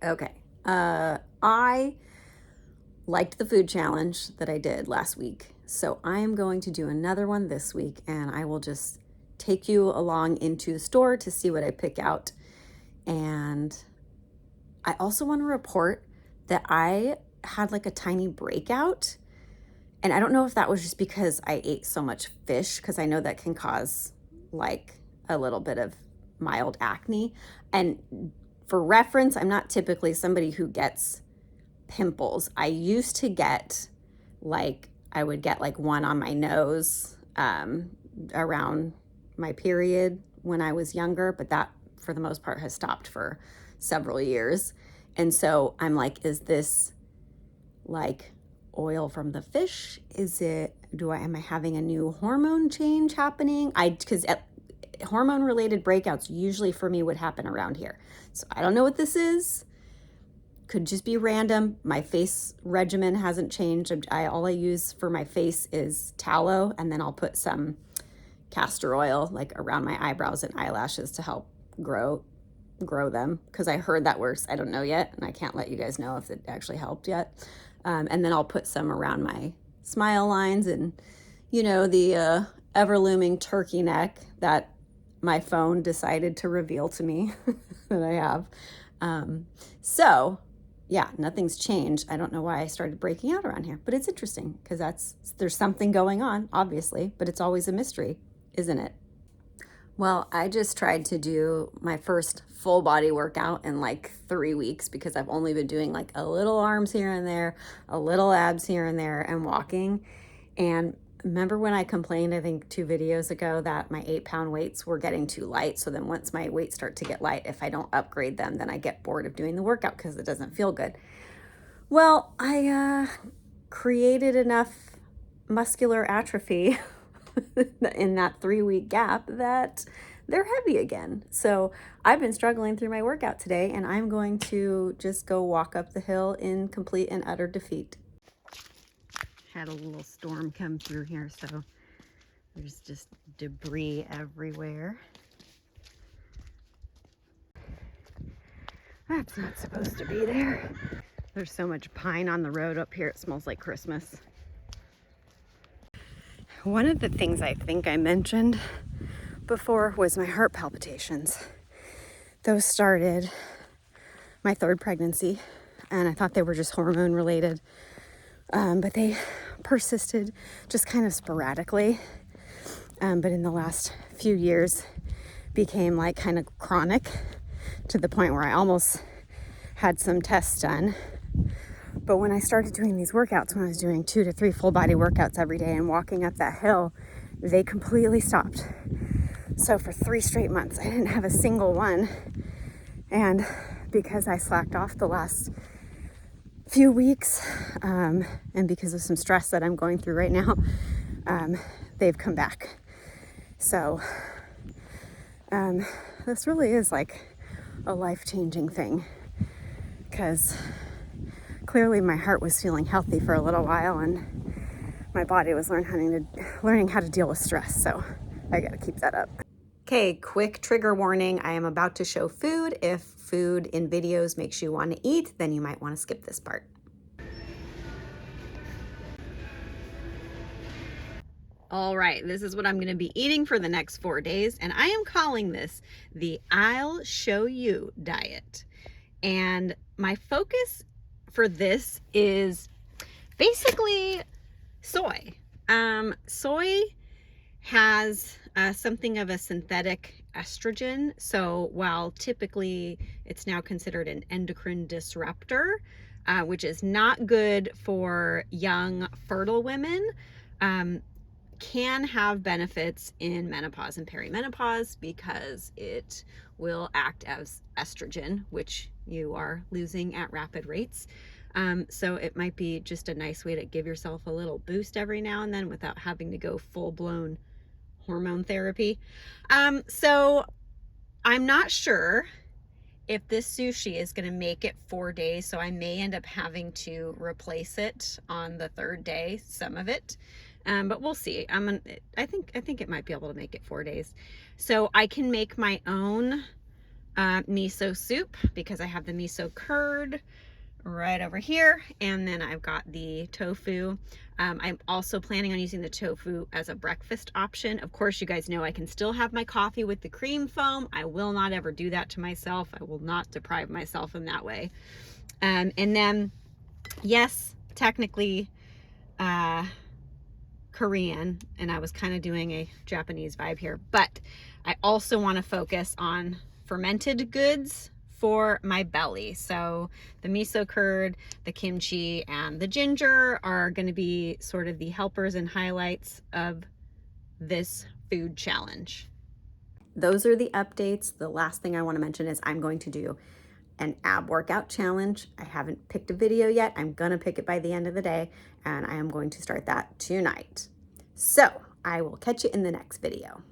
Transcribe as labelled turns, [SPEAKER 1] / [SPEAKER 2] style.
[SPEAKER 1] Okay. I liked the food challenge that I did last week. So I am going to do another one this week, and I will just take you along into the store to see what I pick out. And I also want to report that I had like a tiny breakout. And I don't know if that was just because I ate so much fish, because I know that can cause like a little bit of mild acne. And for reference, I'm not typically somebody who gets pimples. I used to get I would get like one on my nose around my period when I was younger, but that for the most part has stopped for several years. And so I'm like, is this like oil from the fish? Am I having a new hormone change happening? Because hormone related breakouts usually for me would happen around here. So I don't know what this is. Could just be random. My face regimen hasn't changed. All I use for my face is tallow, and then I'll put some castor oil like around my eyebrows and eyelashes to help grow them, because I heard that works. I don't know yet, and I can't let you guys know if it actually helped yet. And then I'll put some around my smile lines and the ever looming turkey neck that my phone decided to reveal to me that I have. So yeah, nothing's changed. I don't know why I started breaking out around here, but it's interesting because there's something going on, obviously, but it's always a mystery, isn't it? Well, I just tried to do my first full body workout in like 3 weeks, because I've only been doing like a little arms here and there, a little abs here and there, and walking. And remember when I complained, I think 2 videos ago, that my 8-pound weights were getting too light. So then once my weights start to get light, if I don't upgrade them, then I get bored of doing the workout because it doesn't feel good. Well, I created enough muscular atrophy in that 3-week gap that they're heavy again. So I've been struggling through my workout today, and I'm going to just go walk up the hill in complete and utter defeat. Had a little storm come through here, so there's just debris everywhere. That's not supposed to be there. There's so much pine on the road up here, it smells like Christmas. One of the things I think I mentioned before was my heart palpitations. Those started my 3rd pregnancy, and I thought they were just hormone related, but they persisted just kind of sporadically, but in the last few years became like kind of chronic, to the point where I almost had some tests done. But when I started doing these workouts, when I was doing 2 to 3 full body workouts every day and walking up that hill, they completely stopped. So for 3 straight months, I didn't have a single one. And because I slacked off the last few weeks, and because of some stress that I'm going through right now, they've come back. So this really is like a life-changing thing, because clearly my heart was feeling healthy for a little while, and my body was learning how to deal with stress. So I got to keep that up. Okay, quick trigger warning. I am about to show food. If food in videos makes you want to eat, then you might want to skip this part. All right, this is what I'm going to be eating for the next 4 days, and I am calling this the I'll Show You diet. And my focus for this is basically soy. Soy has something of a synthetic estrogen. So while typically it's now considered an endocrine disruptor, which is not good for young fertile women, can have benefits in menopause and perimenopause, because it will act as estrogen, which you are losing at rapid rates. So it might be just a nice way to give yourself a little boost every now and then without having to go full-blown hormone therapy. So I'm not sure if this sushi is going to make it 4 days, so I may end up having to replace it on the 3rd day, some of it. But we'll see. I think it might be able to make it 4 days. So I can make my own miso soup because I have the miso curd right over here, and then I've got the tofu. I'm also planning on using the tofu as a breakfast option. Of course, you guys know I can still have my coffee with the cream foam. I will not ever do that to myself. I will not deprive myself in that way. And then, yes, technically Korean, and I was kind of doing a Japanese vibe here, but I also want to focus on fermented goods for my belly. So the miso curd, the kimchi, and the ginger are going to be sort of the helpers and highlights of this food challenge. Those are the updates. The last thing I want to mention is I'm going to do an ab workout challenge. I haven't picked a video yet. I'm gonna pick it by the end of the day, and I am going to start that tonight. So I will catch you in the next video.